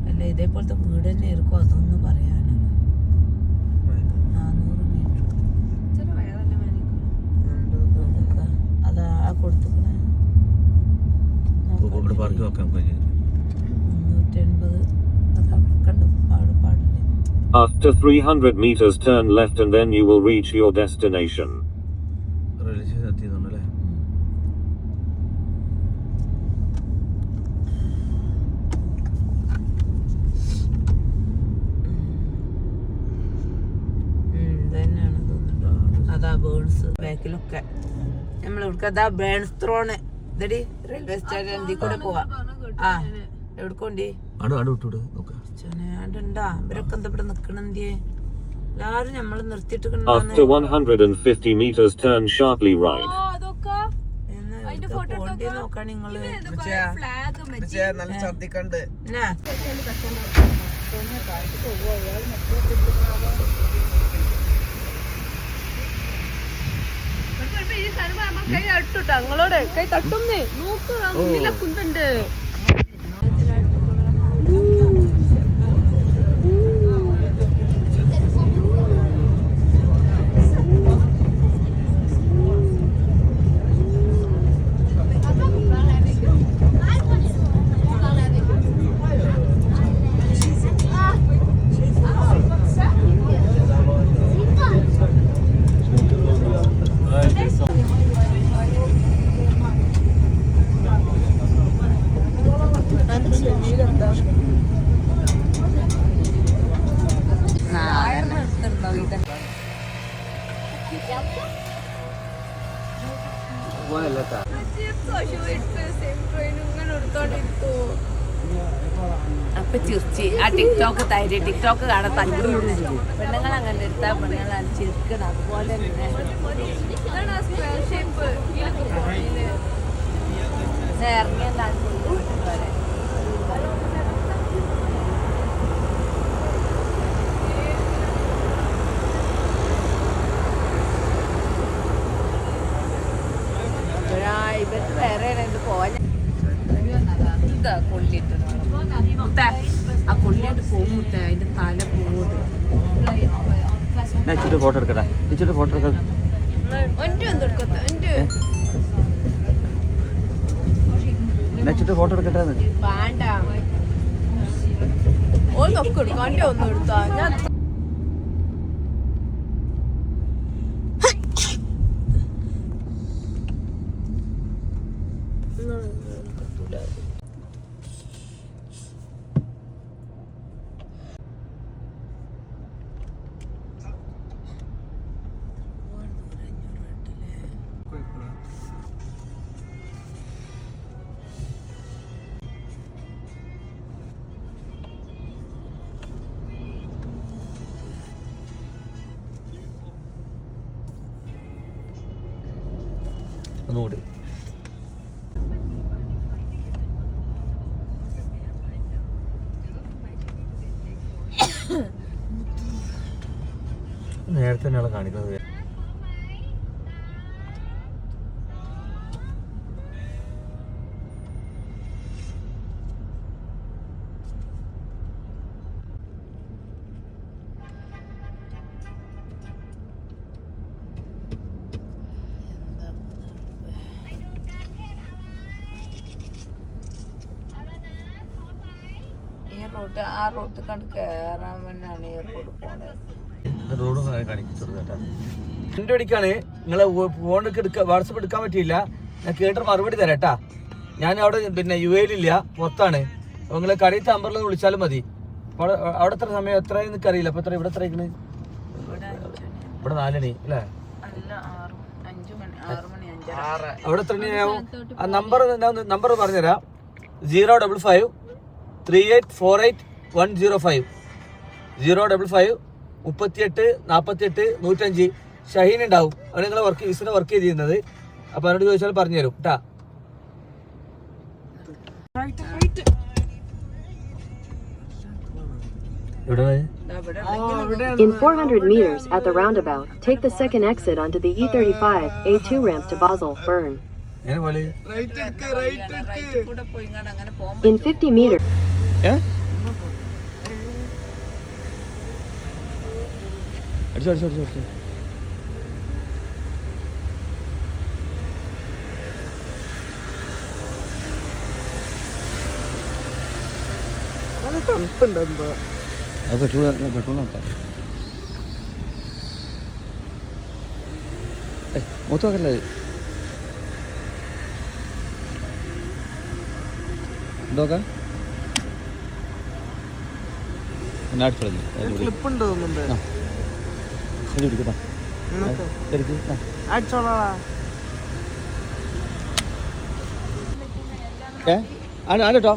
അല്ല ഇതേപോലത്തെ വീട് തന്നെ ആയിരിക്കും അതൊന്നും പറയാന് 400 മീറ്റർ അതാ കൊടുത്തുക്കണേ 380 After 300 meters turn left and then you will reach your destination. അതാ ബേൺസ് ബാക്കിലൊക്കെ നമ്മളിവിടെ അതാ ബേൺസ് ത്രോണ് ഇതടി റെയിൽവേ സ്റ്റേഷൻ ഇതിൽ കൂടെ പോവാ ആ എവിടെക്കൊണ്ടി ഉണ്ടാ ഇവരൊക്കെ എന്താ ഇവിടെ നിക്കണെന്തിയെ എല്ലാരും നമ്മള് നിർത്തിയിട്ട് After 150 meters turn sharply right. പോണ്ടി നോക്കാ നിങ്ങള് നല്ല ശ്രദ്ധിക്കണ്ട് കൈ തട്ടുട്ടാ നിങ്ങളോട് കൈ തട്ടുന്നേ നോക്കുക കുന്നുണ്ട് അപ്പൊ ചിരിച്ച് ആ ടിക്ടോക്ക് തൈര് ടിക്ടോക്ക് കാണാൻ തല്ലു പെണ്ണുങ്ങൾ അങ്ങനെ എടുത്താ പെണ്ണുങ്ങൾ ചിരിക്കണം അതുപോലെ ഇറങ്ങിയാൽ ഇവർക്ക് വേറെ ഇത് പോവാൻ ഇതാ കൊള്ളിട്ട് ആ കൊള്ളിയായിട്ട് പോകും മുട്ട അതിന്റെ തല പോകുന്നത് ഫോട്ടോ എടുക്കട്ടെ ഫോട്ടോ എടുക്കാം ഫോട്ടോ എടുക്കട്ടെ വേണ്ട ഒന്നൊക്കെ എടുക്കാം എൻ്റെ ഒന്നും എടുത്താ ഞാൻ ഒന്നുകൂടി നേരത്തെ തന്നെയാണ് കാണിക്കുന്നത് ആ റോട്ട് കണ്ട് കയറാൻ വേണ്ടിയാണ് എയർപോർട്ട് പോണത് എന്റെ അടിക്കാണ് നിങ്ങളെ ഫോൺ വാട്സപ്പ് എടുക്കാൻ പറ്റിയില്ല ഞാൻ കേട്ടിട്ട് മറുപടി തരാം കേട്ടാ ഞാൻ അവിടെ പിന്നെ UAE-ലില്ല പുറത്താണ് അപ്പൊ നിങ്ങളെ കടയിൽ നമ്പറിൽ വിളിച്ചാലും മതി അവിടെ എത്ര സമയം എത്ര അറിയില്ല അപ്പൊ എത്ര ഇവിടെ എത്ര ഇവിടെ 4 മണി അല്ലേ അവിടെ എത്ര മണിയാവും ആ നമ്പർ പറഞ്ഞുതരാം 055 3848 105 055 38 48 105 ഷഹീൻ ഉണ്ടാവും അവിടെ നിങ്ങൾ വിസിനെ വർക്ക് ചെയ്യുന്നത് അപ്പൊ അവരോട് ചോദിച്ചാൽ പറഞ്ഞു തരും കേട്ടാ In 400 meters at the roundabout, take the second exit onto the E35 A2 ramp to Basel, Bern. എങ്ങനെ പോലെ കൂടെ പോയി ഇങ്ങോട്ട് അങ്ങനെ പോകുമ്പോ In 50 meters. അടിച്ചോ തണുപ്പുണ്ടോ അത് പെട്രോൾ നോക്കാം മൊത്തം നോക്കല്ലേ നോക്കാം ക്ലിപ്പുണ്ട് തോന്നുന്നുണ്ട് ആണ് കേട്ടോ